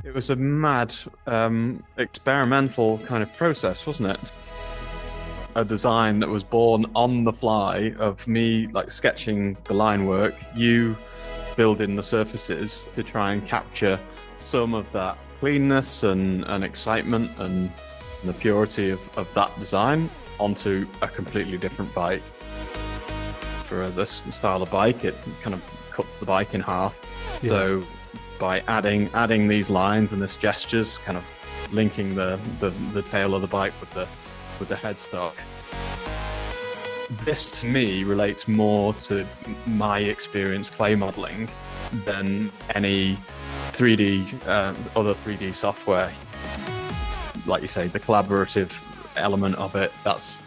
It was a mad experimental kind of process, wasn't it? A design that was born on the fly of me like sketching the line work, you building the surfaces to try and capture some of that cleanness and excitement and the purity of that design onto a completely different bike. For this style of bike, it kind of cuts the bike in half. Yeah. So by adding these lines and this gestures, kind of linking the tail of the bike with the headstock. This to me relates more to my experience clay modeling than any 3D other 3D software. Like you say, the collaborative element of it.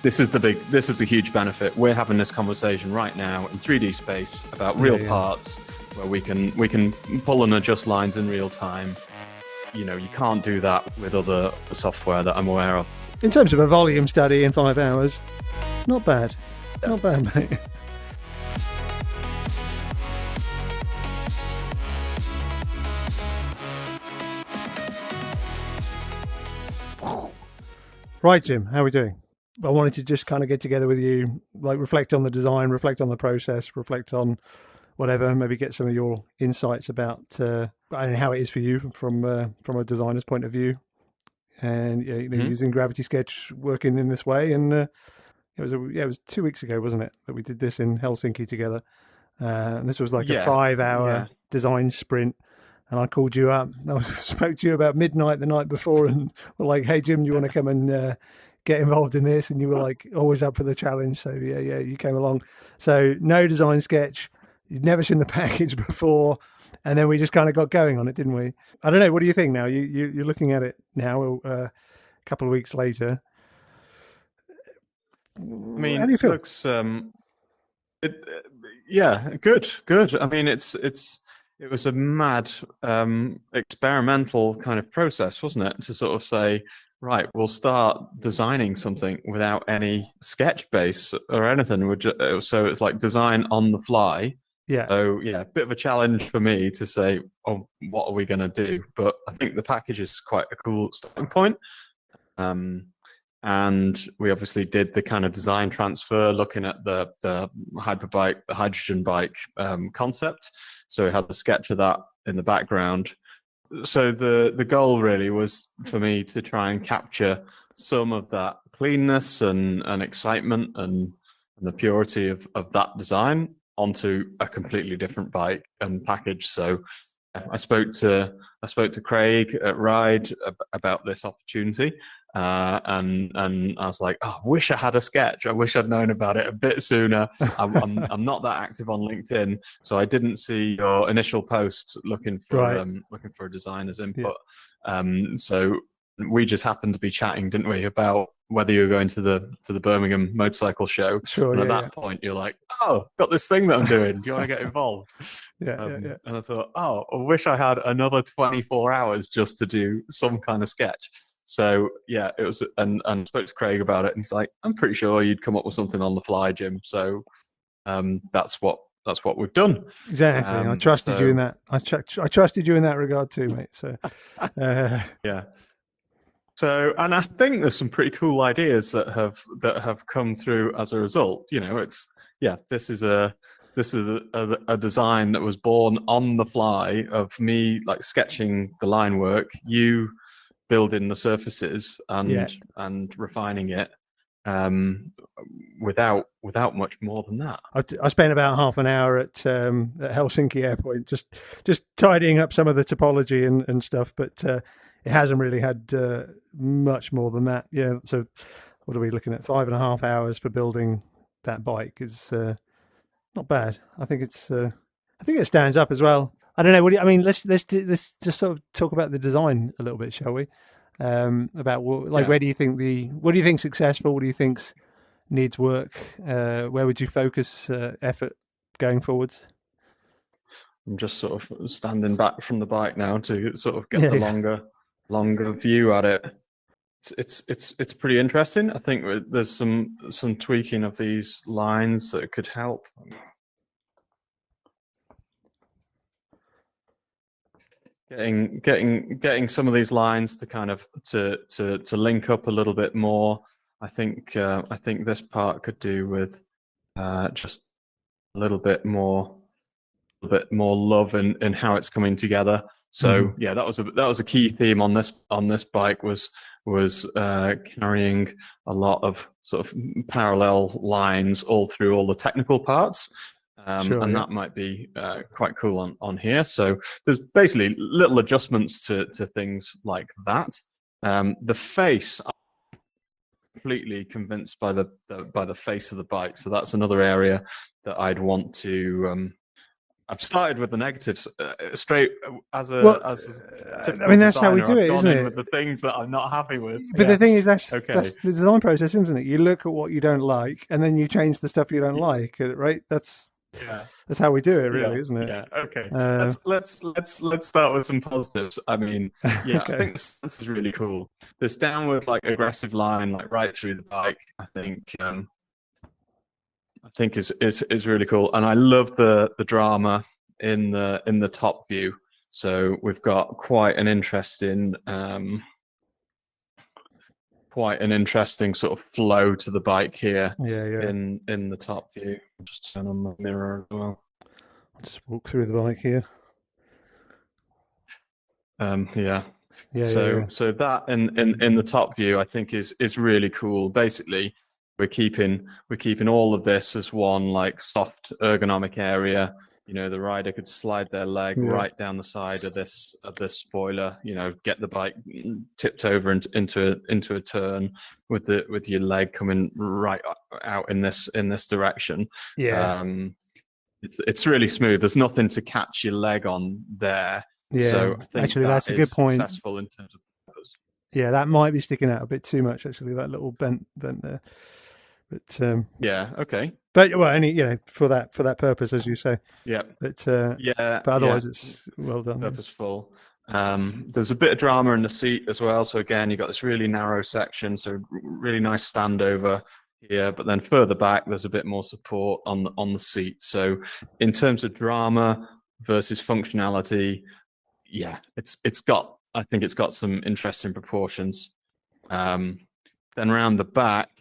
This is the huge benefit. We're having this conversation right now in 3D space about real parts, where we can pull and adjust lines in real time. You know, you can't do that with other software that I'm aware of. In terms of a volume study in 5 hours, not bad. Yeah. Not bad, mate. Right, Jim, how are we doing? I wanted to just kind of get together with you, like reflect on the design, reflect on the process, reflect on whatever, maybe get some of your insights about how it is for you from a designer's point of view. And using Gravity Sketch, working in this way. And it was 2 weeks ago, wasn't it, that we did this in Helsinki together. And this was like a 5-hour design sprint. And I called you up. I spoke to you about midnight the night before, and were like, "Hey Jim, do you want to come and get involved in this?" And you were like, always up for the challenge. So yeah, you came along. So no design sketch. You'd never seen the package before. And then we just kind of got going on it, didn't we? I don't know. What do you think now? You're looking at it now, a couple of weeks later. I mean, how do you feel? It looks, good. I mean, it was a mad experimental kind of process, wasn't it? To sort of say, right, we'll start designing something without any sketch base or anything. So it's like design on the fly. Yeah. So a bit of a challenge for me to say, oh, what are we going to do? But I think the package is quite a cool starting point. And we obviously did the kind of design transfer, looking at the hyperbike, the hydrogen bike concept. So we had the sketch of that in the background. So the goal really was for me to try and capture some of that cleanness and excitement and the purity of that design onto a completely different bike and package. So I spoke to Craig at Ride about this opportunity, and I was like, oh, I wish I had a sketch. I wish I'd known about it a bit sooner. I'm not that active on LinkedIn, so I didn't see your initial post looking for a designer's input. Yeah. So we just happened to be chatting, didn't we, about whether you were going to the Birmingham motorcycle show. Sure. And at that point, you're like, oh, got this thing that I'm doing. Do you want to get involved? Yeah. And I thought, oh, I wish I had another 24 hours just to do some kind of sketch. So yeah, it was, and spoke to Craig about it, and he's like, I'm pretty sure you'd come up with something on the fly, Jim. So that's what we've done. Exactly. I trusted you in that. I trusted you in that regard too, mate. So yeah. So, and I think there's some pretty cool ideas that have come through as a result. You know, this is a design that was born on the fly of me like sketching the line work, you building the surfaces and refining it, without much more than that. I spent about half an hour at Helsinki airport just tidying up some of the topology and stuff, but it hasn't really had much more than that. Yeah. So what are we looking at? 5.5 hours for building that bike is not bad. I think it stands up as well. I don't know. Let's just sort of talk about the design a little bit, shall we? About where do you think what do you think's successful? What do you think's needs work? Where would you focus effort going forwards? I'm just sort of standing back from the bike now to sort of get the longer view at it. It's pretty interesting. I think there's some tweaking of these lines that could help. getting some of these lines to kind of to link up a little bit more. I think this part could do with just a little bit more love in how it's coming together. So yeah, that was a key theme on this bike was carrying a lot of sort of parallel lines all through all the technical parts. Sure, and yeah. that might be quite cool on here. So there's basically little adjustments to things like that. The face, I'm completely convinced by the face of the bike. So that's another area that I'd want to. I've started with the negatives straight as Well, a I typical mean, that's how we designer. do I've it, gone isn't in it? with the things that I'm not happy with. But the Yeah. thing is, that's Okay. the design process, isn't it? You look at what you don't like, and then you change the stuff you don't like, right? That's Yeah. how we do it, really, Yeah. isn't it? Yeah. Okay. Let's start with some positives. I mean, yeah, I Okay. think the stance is really cool. This downward, like aggressive line, like right through the bike. I think is really cool, and I love the drama in the top view. So we've got quite an interesting sort of flow to the bike here Yeah, yeah. in the top view. I'll just turn on my mirror as well. I'll just walk through the bike here. Yeah. Yeah, yeah, So yeah. that in the top view, I think is really cool. Basically, we're keeping all of this as one like soft ergonomic area. You know, the rider could slide their leg Yeah. right down the side of this spoiler. You know, get the bike tipped over into a turn with your leg coming right out in this direction. Yeah. It's really smooth. There's nothing to catch your leg on there. Yeah. So I think Actually, that that's a good is point. successful in terms of purpose. Yeah, that might be sticking out a bit too much, actually, that little bent there. Yeah. Okay. But well, for that purpose, as you say. Yeah. But Yeah. but Yeah. otherwise, it's well done. Purposeful. There's a bit of drama in the seat as well. So again, you've got this really narrow section, so really nice standover here. But then further back, there's a bit more support on the seat. So in terms of drama versus functionality, yeah, I think it's got some interesting proportions. Then around the back,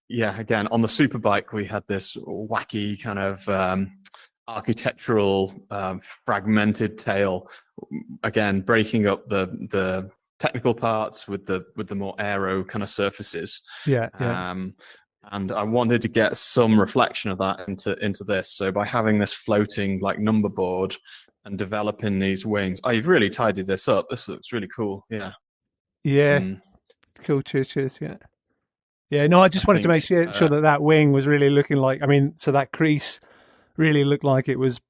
yeah, again on the superbike we had this wacky kind of architectural fragmented tail. Again, breaking up the technical parts with the more aero kind of surfaces. Yeah, yeah. And I wanted to get some reflection of that into this. So by having this floating like number board and developing these wings, oh, you've really tidied this up. This looks really cool. Yeah. Yeah. Cool. Cheers. Yeah. Yeah. No, I just wanted to make sure that wing was really looking like. I mean, so that crease really looked like it was,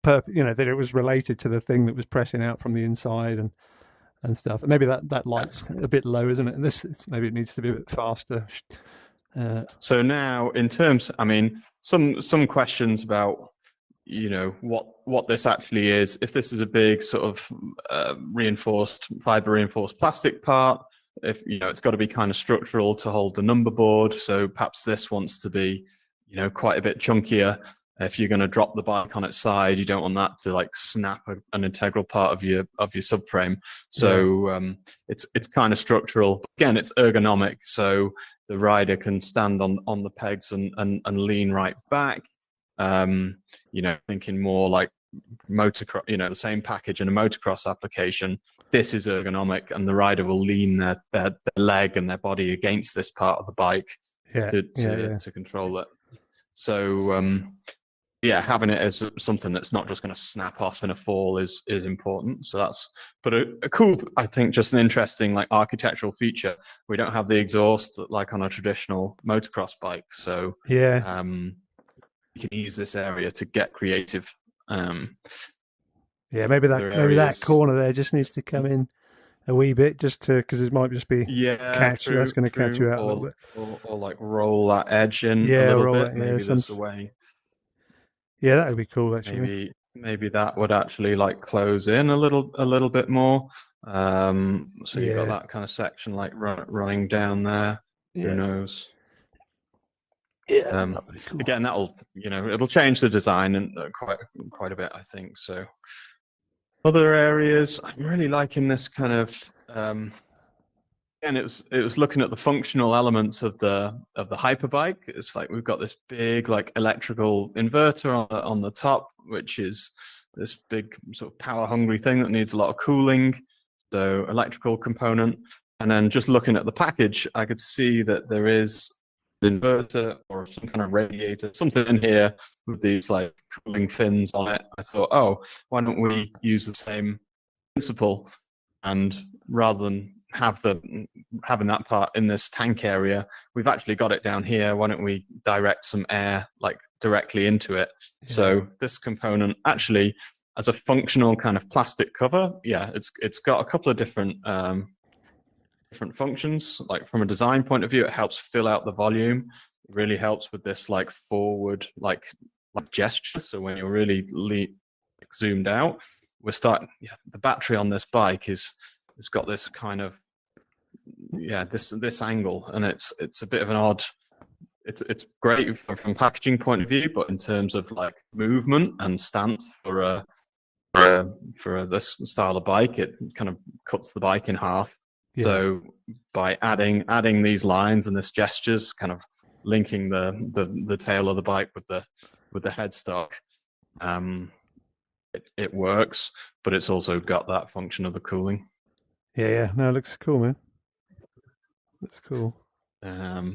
that it was related to the thing that was pressing out from the inside and stuff. And maybe that light's a bit low, isn't it? And maybe it needs to be a bit faster. So now, in terms, I mean, some questions about, what this actually is. If this is a big sort of fiber reinforced plastic part, if it's got to be kind of structural to hold the number board. So perhaps this wants to be, quite a bit chunkier. If you're going to drop the bike on its side, you don't want that to like snap an integral part of your subframe. So it's kind of structural. Again, it's ergonomic, so the rider can stand on the pegs and lean right back. Thinking more like motocross, the same package in a motocross application. This is ergonomic, and the rider will lean their leg and their body against this part of the bike to control it. So having it as something that's not just going to snap off in a fall is important. So that's a cool, I think, just an interesting like architectural feature. We don't have the exhaust like on a traditional motocross bike, so you can use this area to get creative. Maybe that corner there just needs to come in a wee bit, just because it might just be that's going to catch you out a little bit, or like roll that edge in a little bit. Maybe there's a way. Yeah, that would be cool. Actually, maybe that would actually like close in a little bit more. So you've got that kind of section like running down there. Yeah. Who knows? Yeah, that'd be cool. Again, it'll change the design and quite a bit, I think. So Other areas, I'm really liking this kind of and it was looking at the functional elements of the hyperbike. It's like we've got this big like electrical inverter on the top, which is this big sort of power hungry thing that needs a lot of cooling. So electrical component. And then just looking at the package, I could see that there is an inverter or some kind of radiator, something in here with these like cooling fins on it. I thought, oh, why don't we use the same principle, and rather than having that part in this tank area, we've actually got it down here. Why don't we direct some air like directly into it? Yeah. So this component actually, as a functional kind of plastic cover, yeah, it's got a couple of different functions. Like from a design point of view, it helps fill out the volume. It really helps with this like forward like gesture. So when you're really zoomed out, we're starting. Yeah, the battery on this bike it's got this kind of this angle, and it's a bit of an odd. It's great from a packaging point of view, but in terms of like movement and stance for this style of bike, it kind of cuts the bike in half. Yeah. So by adding these lines and this gestures, kind of linking the tail of the bike with the headstock, it works, but it's also got that function of the cooling. Yeah. No, it looks cool, man. That's cool.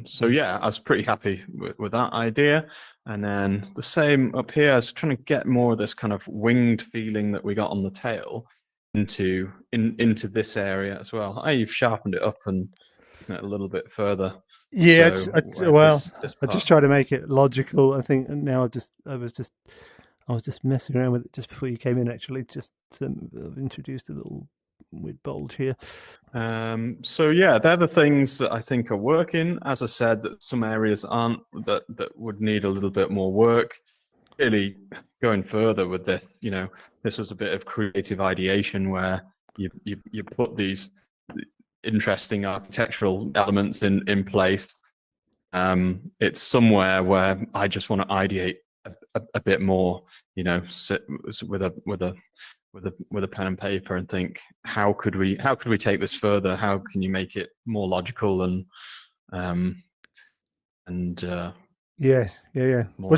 So yeah, I was pretty happy with that idea. And then the same up here, I was trying to get more of this kind of winged feeling that we got on the tail into this area as well. You've sharpened it up and a little bit further. Yeah, so I just try to make it logical. I think now I was just messing around with it just before you came in. Actually, just I've introduced a little weird bulge here. So yeah, they're the things that I think are working. As I said, that some areas aren't, that would need a little bit more work. Really going further with this, this was a bit of creative ideation where you put these interesting architectural elements in place. It's somewhere where I just want to ideate a bit more, sit with a pen and paper and think, how could we take this further? How can you make it more logical and more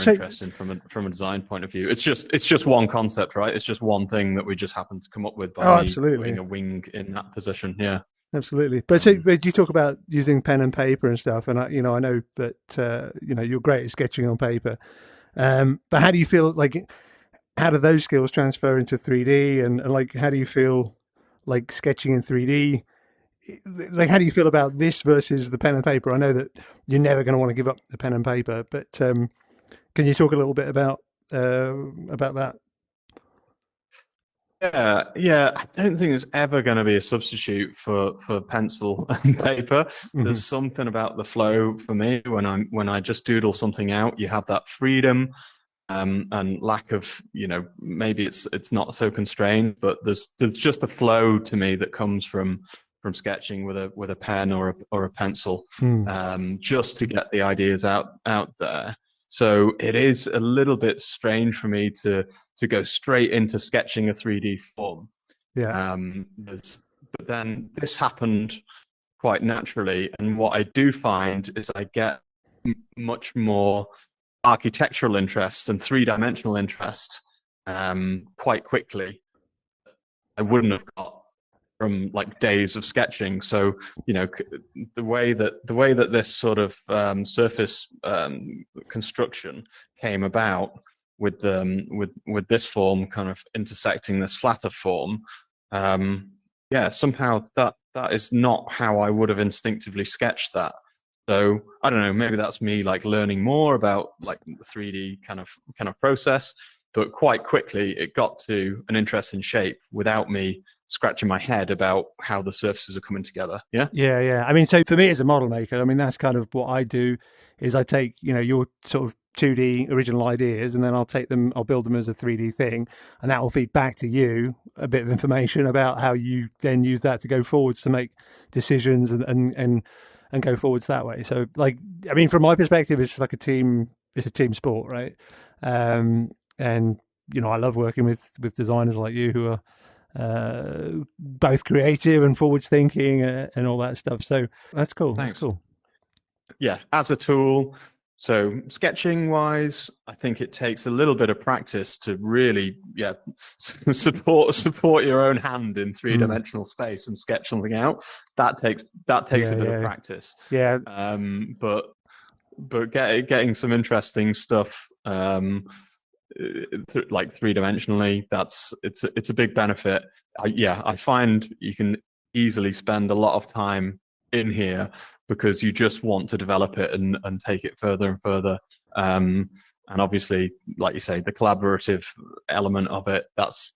interesting from a design point of view? It's just one concept, right? It's just one thing that we just happened to come up with by putting a wing in that position. Yeah, absolutely. But but you talk about using pen and paper and stuff, and I know that you're great at sketching on paper. But how do you feel like? How do those skills transfer into 3D, and like how do you feel like sketching in 3D? Like how do you feel about this versus the pen and paper? I know that you're never going to want to give up the pen and paper, but can you talk a little bit about that? Yeah. I don't think there's ever going to be a substitute for pencil and paper. Mm-hmm. There's something about the flow for me when I just doodle something out. You have that freedom. And lack of, maybe it's not so constrained, but there's just a flow to me that comes from sketching with a pen or a pencil, just to get the ideas out there. So it is a little bit strange for me to go straight into sketching a 3D form. Yeah. But then this happened quite naturally, and what I do find is I get much more architectural interest and three-dimensional interest quite quickly. I wouldn't have got from like days of sketching. So the way that this sort of surface construction came about with this form kind of intersecting this flatter form, somehow that is not how I would have instinctively sketched that. So I don't know, maybe that's me like learning more about like the 3D kind of process, but quite quickly it got to an interesting shape without me scratching my head about how the surfaces are coming together. Yeah. I mean, so for me as a model maker, I mean, that's kind of what I do is I take, your sort of 2D original ideas, and then I'll build them as a 3D thing, and that will feed back to you a bit of information about how you then use that to go forwards to make decisions and go forwards that way. So like, I mean, from my perspective, it's like it's a team sport, right? And I love working with designers like you who are both creative and forward thinking and all that stuff. So that's cool. Thanks. That's cool. Yeah, as a tool. So sketching wise, I think it takes a little bit of practice to really, support your own hand in three-dimensional space and sketch something out. That takes a bit of practice. Yeah. But getting some interesting stuff, like three-dimensionally, it's a big benefit. I find you can easily spend a lot of time in here because you just want to develop it and take it further and further. And obviously, like you say, the collaborative element of it,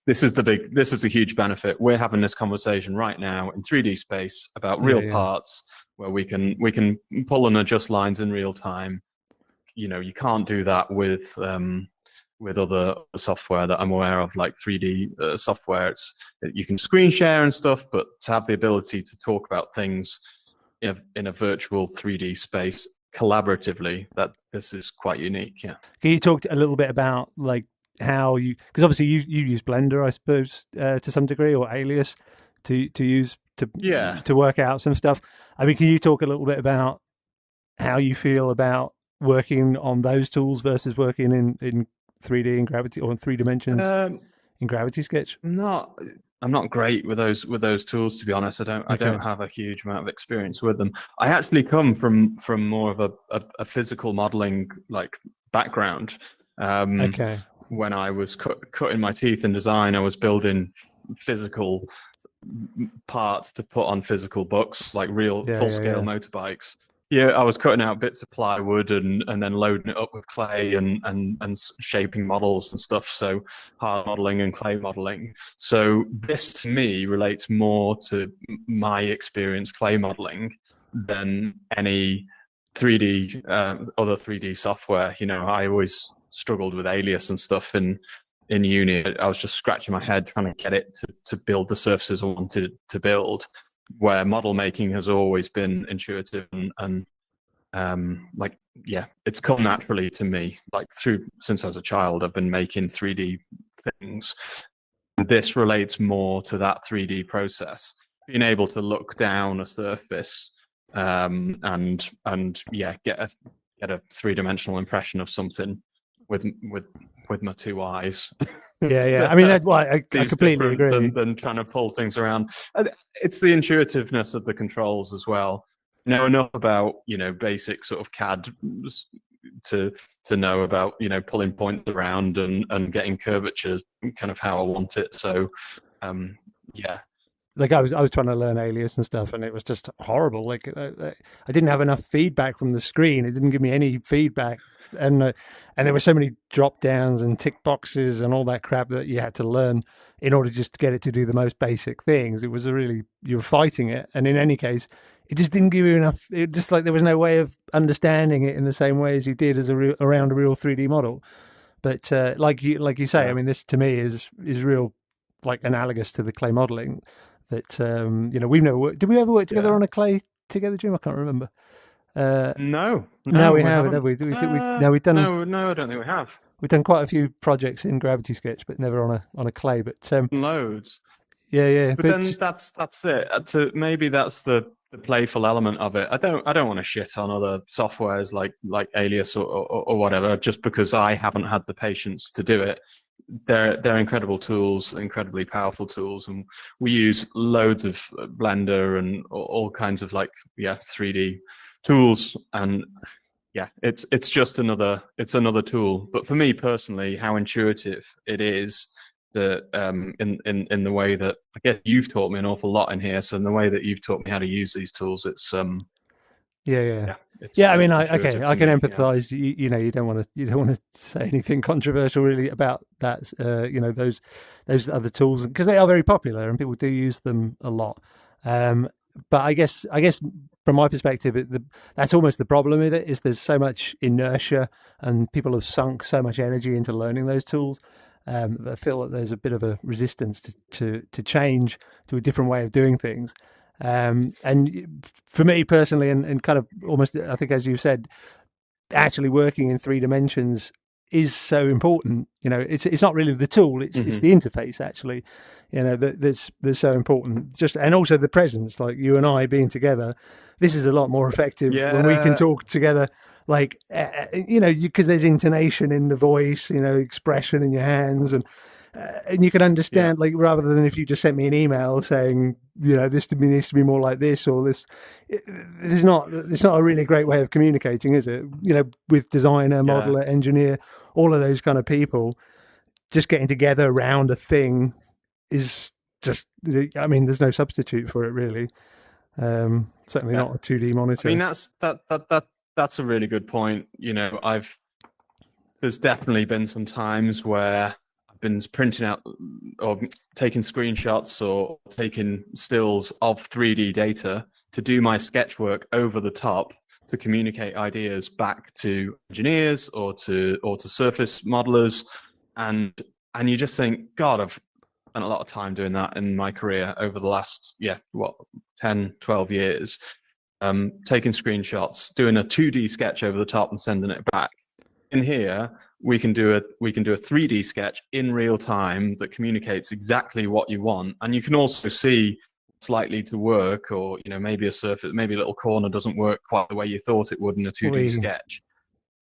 this is a huge benefit. We're having this conversation right now in 3D space about real parts where we can pull and adjust lines in real time. You can't do that with other software that I'm aware of, like 3D software. You can screen share and stuff, but to have the ability to talk about things in a virtual 3D space collaboratively, this is quite unique. Yeah. Can you talk a little bit about like how because obviously you use Blender, I suppose, to some degree, or Alias to use to work out some stuff. I mean, can you talk a little bit about how you feel about working on those tools versus working in 3D in Gravity or in 3 dimensions in Gravity Sketch? I'm not great with those tools, to be honest. I don't have a huge amount of experience with them. I actually come from more of a physical modeling like background. When I was cutting my teeth in design, I was building physical parts to put on physical books, like real full-scale motorbikes. Yeah, I was cutting out bits of plywood and then loading it up with clay and shaping models and stuff. So hard modeling and clay modeling. So this to me relates more to my experience clay modeling than any 3D other 3D software. I always struggled with Alias and stuff in uni. I was just scratching my head trying to get it to build the surfaces I wanted to build, where model making has always been intuitive and it's come naturally to me. Like since I was a child, I've been making 3D things. This relates more to that 3D process, being able to look down a surface and get a three-dimensional impression of something with my two eyes. Yeah. I mean, I completely agree. Than trying to pull things around. It's the intuitiveness of the controls as well. Know enough about basic sort of CAD to know about pulling points around and getting curvature kind of how I want it. So like I was trying to learn Alias and stuff, and it was just horrible. Like I didn't have enough feedback from the screen. It didn't give me any feedback, and there were so many drop downs and tick boxes and all that crap that you had to learn in order just to get it to do the most basic things. It was you were fighting it, and in any case, it just didn't give you enough. It just like there was no way of understanding it in the same way as you did as around a real 3D model. But like you say, I mean, this to me is real, like analogous to the clay modeling. That we've never worked. Did we ever work together on a clay together, Jim? I can't remember. No, we haven't. Have we? We've done. No, I don't think we have. We've done quite a few projects in Gravity Sketch, but never on a clay. But loads. Yeah. But then that's it. Maybe that's the playful element of it. I don't want to shit on other softwares like Alias or whatever, just because I haven't had the patience to do it. They're incredible tools, incredibly powerful tools, and we use loads of Blender and all kinds of 3D tools, and it's just another tool. But for me personally, how intuitive it is that in the way that I guess you've taught me an awful lot in here. So in the way that you've taught me how to use these tools, it's I mean, I can empathise. Yeah. You don't want to say anything controversial really about that. Those other tools, because they are very popular and people do use them a lot. But I guess from my perspective, that's almost the problem with it. Is there's so much inertia and people have sunk so much energy into learning those tools. I feel that there's a bit of a resistance to change to a different way of doing things. And for me personally, and kind of almost, I think as you said, actually working in 3 dimensions is so important. It's not really the tool; it's the interface actually. That's so important. And also the presence, like you and I being together. This is a lot more effective when we can talk together. Like because there's intonation in the voice, expression in your hands, and you can understand, like, rather than if you just sent me an email saying, this to me needs to be more like this or this. It's not a really great way of communicating, is it? With designer, modeler, engineer, all of those kind of people, just getting together around a thing is just, I mean, there's no substitute for it really. Certainly not a 2D monitor. I mean, that's a really good point. There's definitely been some times where I've been printing out or taking screenshots or taking stills of 3D data to do my sketch work over the top to communicate ideas back to engineers or to surface modelers, and you just think, God, I've spent a lot of time doing that in my career over the last 10, 12 years, taking screenshots, doing a 2D sketch over the top and sending it back. In here, we can do a 3D sketch in real time that communicates exactly what you want, and you can also see what's likely to work, or maybe a surface, maybe a little corner doesn't work quite the way you thought it would in a 2D sketch.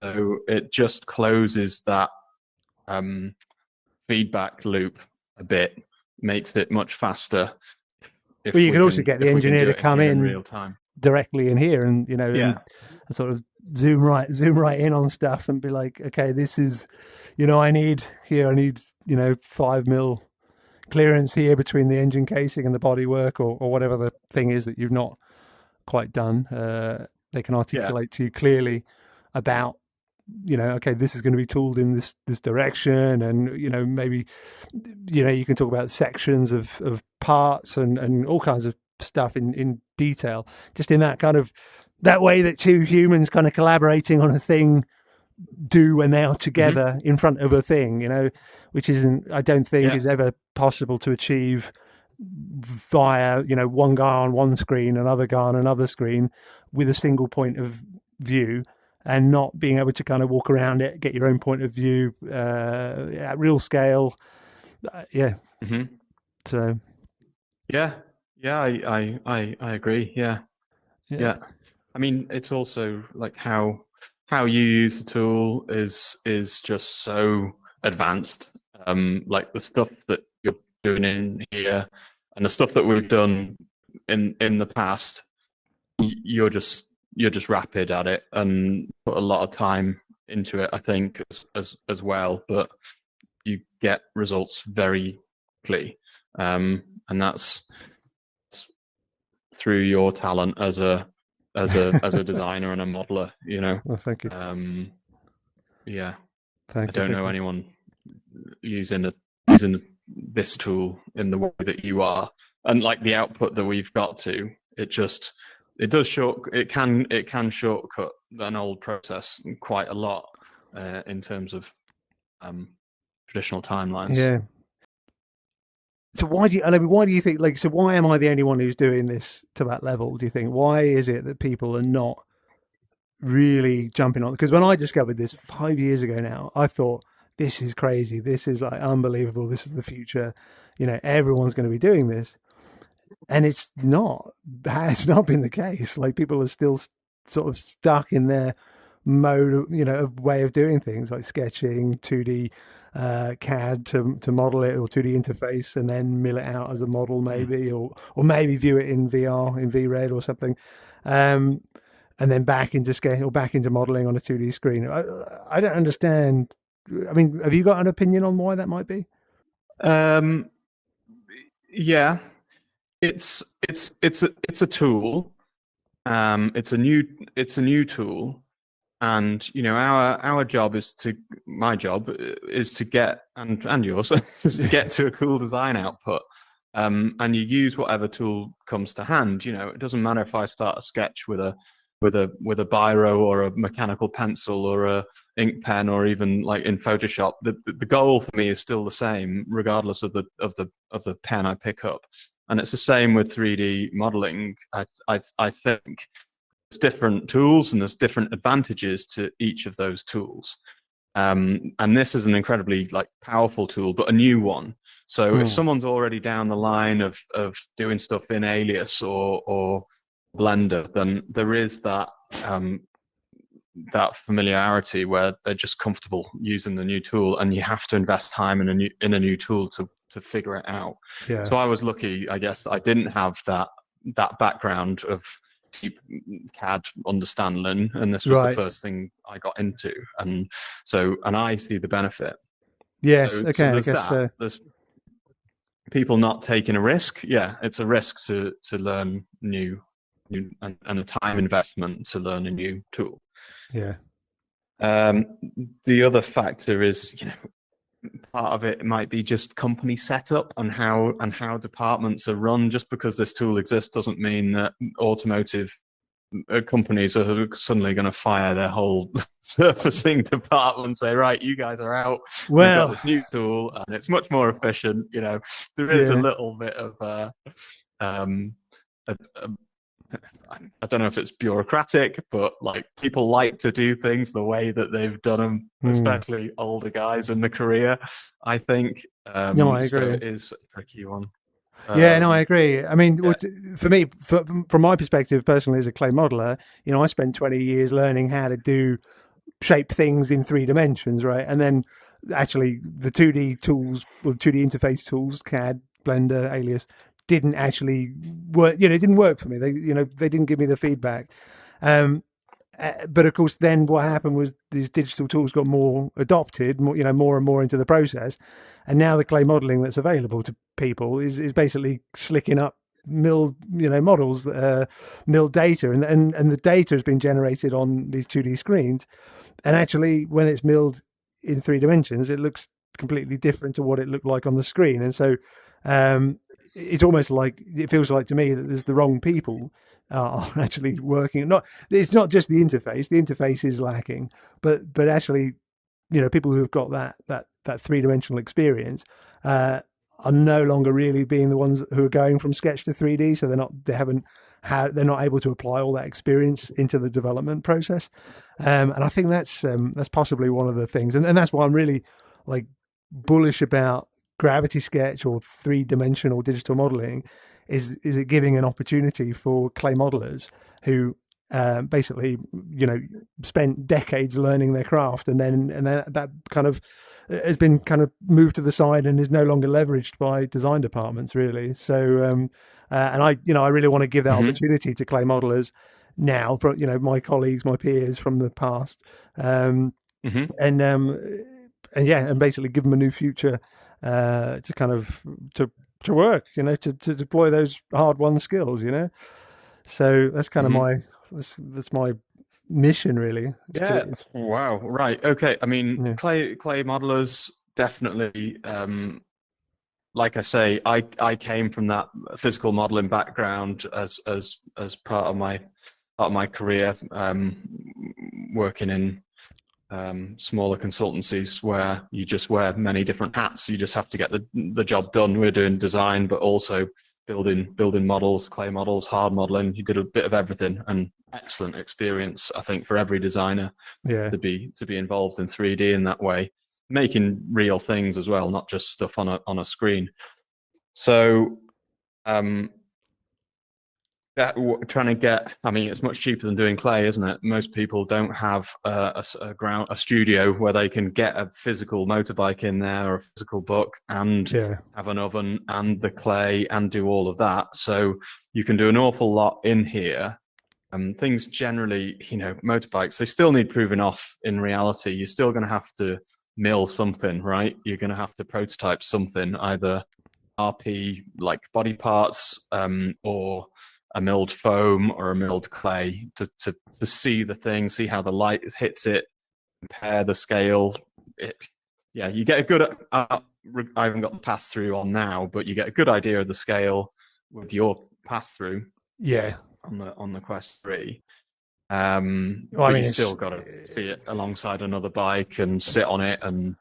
So it just closes that feedback loop a bit, makes it much faster. Well, you can also get the engineer to come in real time directly in here, and and sort of zoom right in on stuff and be like, okay, this is, I need 5 mil clearance here between the engine casing and the bodywork, or whatever the thing is that you've not quite done. They can articulate to you clearly about, okay, this is going to be tooled in this direction, and maybe you can talk about sections of parts and all kinds of stuff in detail, just in that way that two humans kind of collaborating on a thing do when they are together in front of a thing, which I don't think is ever possible to achieve via, one guy on one screen, another guy on another screen with a single point of view, and not being able to kind of walk around it, get your own point of view at real scale. So I agree. Yeah. I mean, it's also like how you use the tool is just so advanced. Like the stuff that you're doing in here and the stuff that we've done in the past, you're just rapid at it and put a lot of time into it, I think, as well. But you get results very quickly, and that's through your talent as a designer and a modeler. Well, thank you. I don't know anyone using this tool in the way that you are, and like the output that we've got to. It can shortcut an old process quite a lot in terms of traditional timelines. Yeah. So why do you think, like, so why am I the only one who's doing this to that level, do you think? Why is it that people are not really jumping on? Because when I discovered this 5 years ago now, I thought, this is crazy. This is like unbelievable. This is the future. Everyone's going to be doing this. And it's not been the case. Like, people are still sort of stuck in their mode, of way of doing things, like sketching, 2D CAD to model it, or 2D interface, and then mill it out as a model maybe, or maybe view it in VR, in VRED or something, and then back into sketch or back into modeling on a 2D screen. I don't understand. I mean, have you got an opinion on why that might be? Yeah, it's a tool. It's a new tool. And our job my job is to get, and yours is to get to a cool design output. And you use whatever tool comes to hand. It doesn't matter if I start a sketch with a biro or a mechanical pencil or a ink pen, or even like in Photoshop. The goal for me is still the same, regardless of the pen I pick up. And it's the same with 3D modeling. I think. There's different tools and there's different advantages to each of those tools. And this is an incredibly like powerful tool, but a new one. So if someone's already down the line of doing stuff in Alias or Blender, then there is that that familiarity where they're just comfortable using the new tool, and you have to invest time in a new tool to figure it out. Yeah. So I was lucky, I guess, that I didn't have that background of deep CAD understanding, and this was the first thing I got into, and I see the benefit. Yes. So, Okay. so there's I guess that. There's people not taking a risk. Yeah, it's a risk to learn new and a time investment to learn a new tool. Yeah. The other factor is, part of it might be just company setup and how departments are run. Just because this tool exists doesn't mean that automotive companies are suddenly going to fire their whole surfacing department and say, right, you guys are out. We've got this new tool and it's much more efficient. There is a little bit of I don't know if it's bureaucratic, but like people like to do things the way that they've done them, especially older guys in the career, I think. No, I agree. So it is a tricky one. Yeah, no, I agree. I mean, for me, from my perspective personally as a clay modeler, I spent 20 years learning how to shape things in 3 dimensions, right? And then actually the 2D tools, or the 2D interface tools, CAD, Blender, Alias, didn't actually work. It didn't work for me. They didn't give me the feedback. But of course, then what happened was these digital tools got more adopted, more and more into the process, and now the clay modeling that's available to people is basically slicking up milled models, milled data, and the data has been generated on these 2D screens, and actually when it's milled in 3 dimensions, it looks completely different to what it looked like on the screen, and so it's almost like it feels like to me that there's the wrong people are actually working. It's not just the interface. The interface is lacking, but actually, people who've got that 3-dimensional experience are no longer really being the ones who are going from sketch to 3D. So they're not able to apply all that experience into the development process. And I think that's possibly one of the things, and that's why I'm really like bullish about Gravity Sketch or 3-dimensional digital modeling. Is it giving an opportunity for clay modelers who basically spent decades learning their craft, and then that kind of has been kind of moved to the side and is no longer leveraged by design departments really. So and I really want to give that opportunity to clay modelers now, for my colleagues, my peers from the past, and basically give them a new future to kind of to work, to deploy those hard-won skills, So that's kind of that's my mission, really. Yeah. Wow. Right. Okay. I mean, clay modelers definitely. Like I say, I came from that physical modeling background as part of my career, working in smaller consultancies where you just wear many different hats. You just have to get the job done. We're doing design, but also building models, clay models, hard modeling. You did a bit of everything, and excellent experience, I think, for every designer to be involved in 3D in that way, making real things as well, not just stuff on a screen. So trying to get, I mean, it's much cheaper than doing clay, isn't it? Most people don't have a studio where they can get a physical motorbike in there or a physical book and have an oven and the clay and do all of that. So you can do an awful lot in here. Things generally, motorbikes, they still need proving off in reality. You're still going to have to mill something, right? You're going to have to prototype something, either RP like body parts or a milled foam or a milled clay to see the thing, see how the light hits it, compare the scale. You get a good, I haven't got the pass through on now, but you get a good idea of the scale with your pass through. Yeah. On the Quest 3. Well, you still got to see it alongside another bike and sit on it and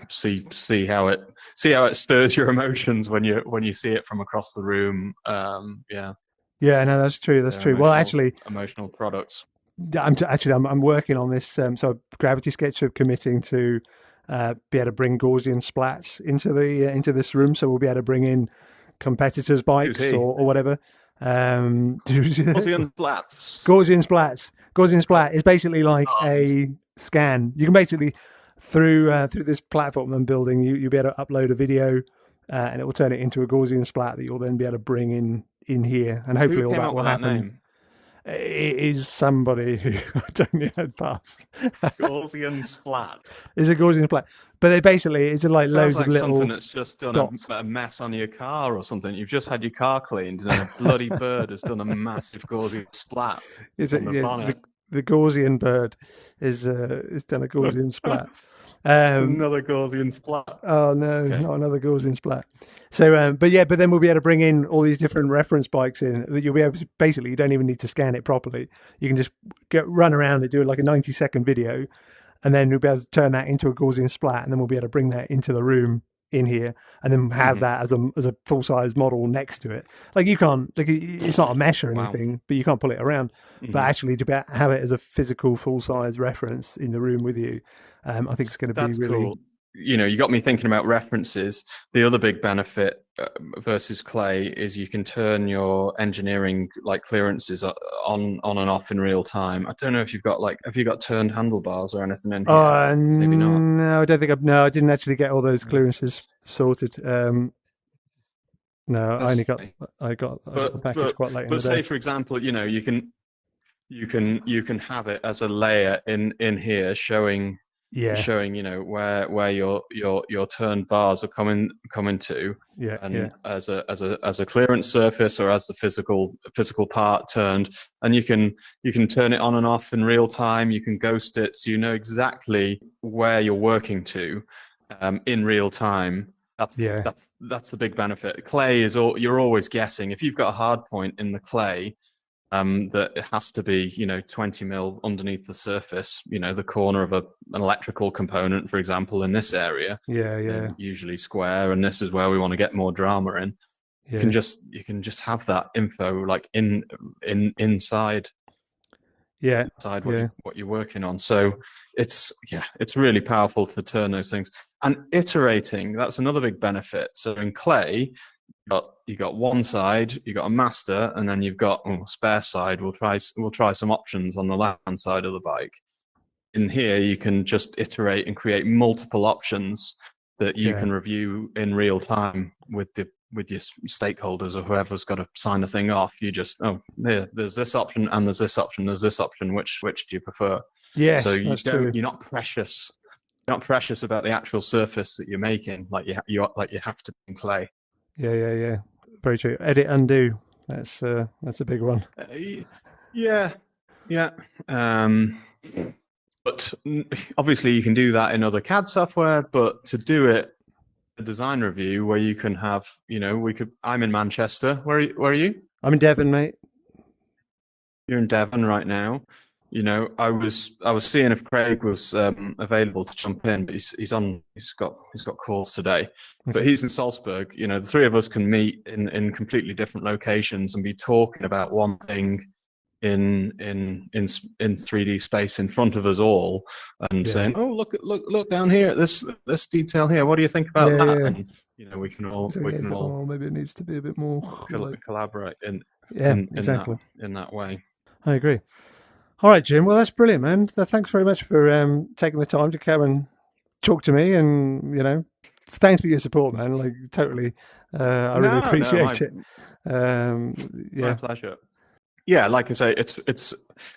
see how it stirs your emotions when you see it from across the room. No, that's true. Well, actually, emotional products. I'm working on this. So Gravity Sketch of committing to be able to bring Gaussian splats into this room. So we'll be able to bring in competitors' Who's bikes he? or whatever. Gaussian flats. Gaussian splats. Gaussian splat is basically like Oh, a scan. You can basically through this platform I'm building, you'll be able to upload a video, and it will turn it into a Gaussian splat that you'll then be able to bring in here, and who hopefully all came that up will with that happen. name? It is somebody who I don't know pass. Gaussian splat. It's a Gaussian splat, but they basically it's like Sounds loads like of little something that's just done dots. a mess on your car or something. You've just had your car cleaned and a bloody bird has done a massive Gaussian splat Is on it the bonnet. the Gaussian bird is done a Gaussian splat. It's another Gaussian splat. Oh no, Okay. not another Gaussian splat. So, but then we'll be able to bring in all these different reference bikes in that you'll be able to, basically, you don't even need to scan it properly. You can just run around and do like a 90-second video, and then we'll be able to turn that into a Gaussian splat, and then we'll be able to bring that into the room in here, and then have that as a full size model next to it. Like you can't, like it's not a mesh or anything, but you can't pull it around. But actually, to have it as a physical full size reference in the room with you, I think it's going to be really cool. You got me thinking about references. The other big benefit versus clay is you can turn your engineering like clearances on and off in real time. I don't know if have you got turned handlebars or anything in here? Maybe not. No, I don't think I didn't actually get all those clearances sorted. No, I got the package quite late in the day. But say, for example, you can have it as a layer in here showing where your turned bars are coming to, as a clearance surface or as the physical part turned, and you can turn it on and off in real time. You can ghost it, so you know exactly where you're working to in real time. That's the big benefit. Clay is you're always guessing. If you've got a hard point in the clay, that it has to be 20 mil underneath the surface, the corner of an electrical component, for example, in this area, usually square, and this is where we want to get more drama in. You can just have that info like inside what you're working on. So it's really powerful to turn those things. And iterating, that's another big benefit. So in clay, you got one side, you got a master, and then you've got spare side. We'll try some options on the left-hand side of the bike. In here, you can just iterate and create multiple options that you can review in real time with your stakeholders or whoever's got to sign the thing off. You just there's this option and there's this option. There's this option. Which do you prefer? Yes, so that's true. You're not precious. You're not precious about the actual surface that you're making, like you have to in clay. Yeah. Very true. Edit, undo. That's a big one. But obviously you can do that in other CAD software. But to do it, a design review where you can have, I'm in Manchester. Where are you? I'm in Devon, mate. You're in Devon right now. I was seeing if Craig was available to jump in, but he's got calls today. Okay. But he's in Salzburg. The three of us can meet in completely different locations and be talking about one thing in 3D space in front of us all, and saying, "Oh, look down here at this detail here. What do you think about that?" Yeah. And we can all maybe it needs to be a bit more collaborate in exactly in that way. I agree. All right, Jim. Well, that's brilliant, man. Thanks very much for taking the time to come and talk to me, and thanks for your support, man. Like totally, I really appreciate it. My pleasure. Yeah, like I say, it's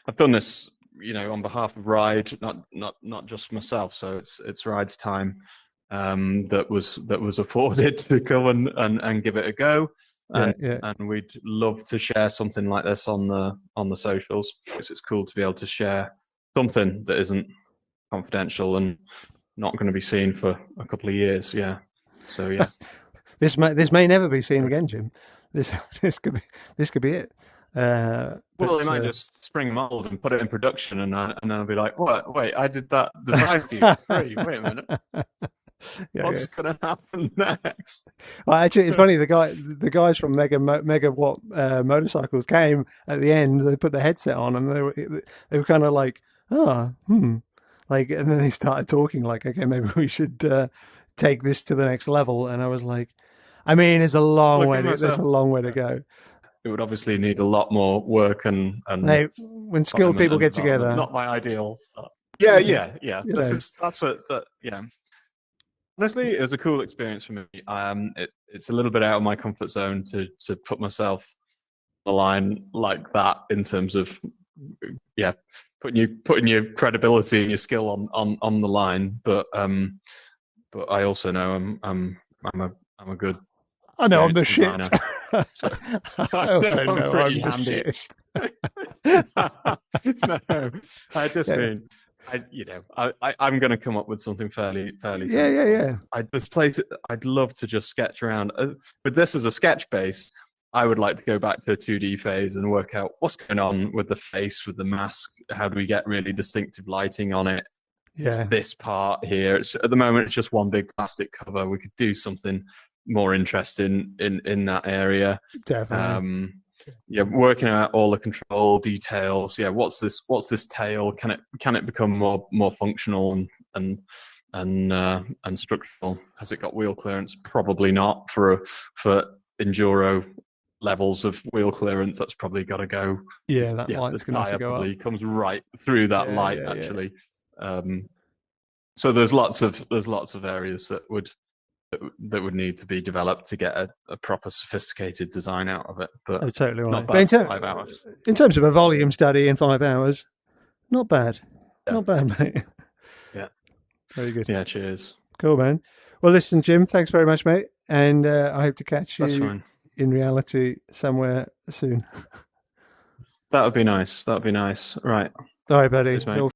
I've done this, on behalf of Ride, not just myself. So it's Ride's time that was afforded to come and give it a go. And we'd love to share something like this on the socials, because it's cool to be able to share something that isn't confidential and not going to be seen for a couple of years. Yeah. So yeah. This may never be seen again, Jim. This could be it. Well, they might just spring mold and put it in production, and then I'll be like, "What? Wait, I did that design for you for free. Wait a minute." Yeah, yeah. What's going to happen next? Well, actually, it's funny. The guys from Megawatt Motorcycles came at the end. They put the headset on, and they were kind of like, oh, like, and then they started talking like, okay, maybe we should take this to the next level. And I was like, I mean, it's a long way. There's a long way to go. It would obviously need a lot more work and Hey, when skilled people get together, not my ideal stuff. Yeah. That's what. Yeah. Honestly, it was a cool experience for me. It's a little bit out of my comfort zone to put myself on the line like that in terms of, yeah, putting your credibility and your skill on the line. But I also know I'm a good. I know I'm the designer. shit. So, I also know I'm the handy. shit. No, I just mean, I'm going to come up with something fairly sensible. Yeah. This place, I'd love to just sketch around. With this as a sketch base, I would like to go back to a 2D phase and work out what's going on with the face, with the mask. How do we get really distinctive lighting on it? Yeah. This part here. At the moment, it's just one big plastic cover. We could do something more interesting in that area. Definitely. Working out all the control details. Yeah, what's this tail? Can it become more functional and structural? Has it got wheel clearance? Probably not. For enduro levels of wheel clearance, that's probably got to go. Yeah, that light's going to have to go probably up. comes right through that light actually. So there's lots of areas that would need to be developed to get a proper sophisticated design out of it. But totally right. Not bad. 5 hours. In terms of a volume study in 5 hours, not bad. Yeah. Not bad, mate. Yeah. Very good. Yeah, cheers. Cool, man. Well, listen, Jim, thanks very much, mate. And I hope to catch you in reality somewhere soon. That would be nice. Right. All right, buddy. Cheers, mate.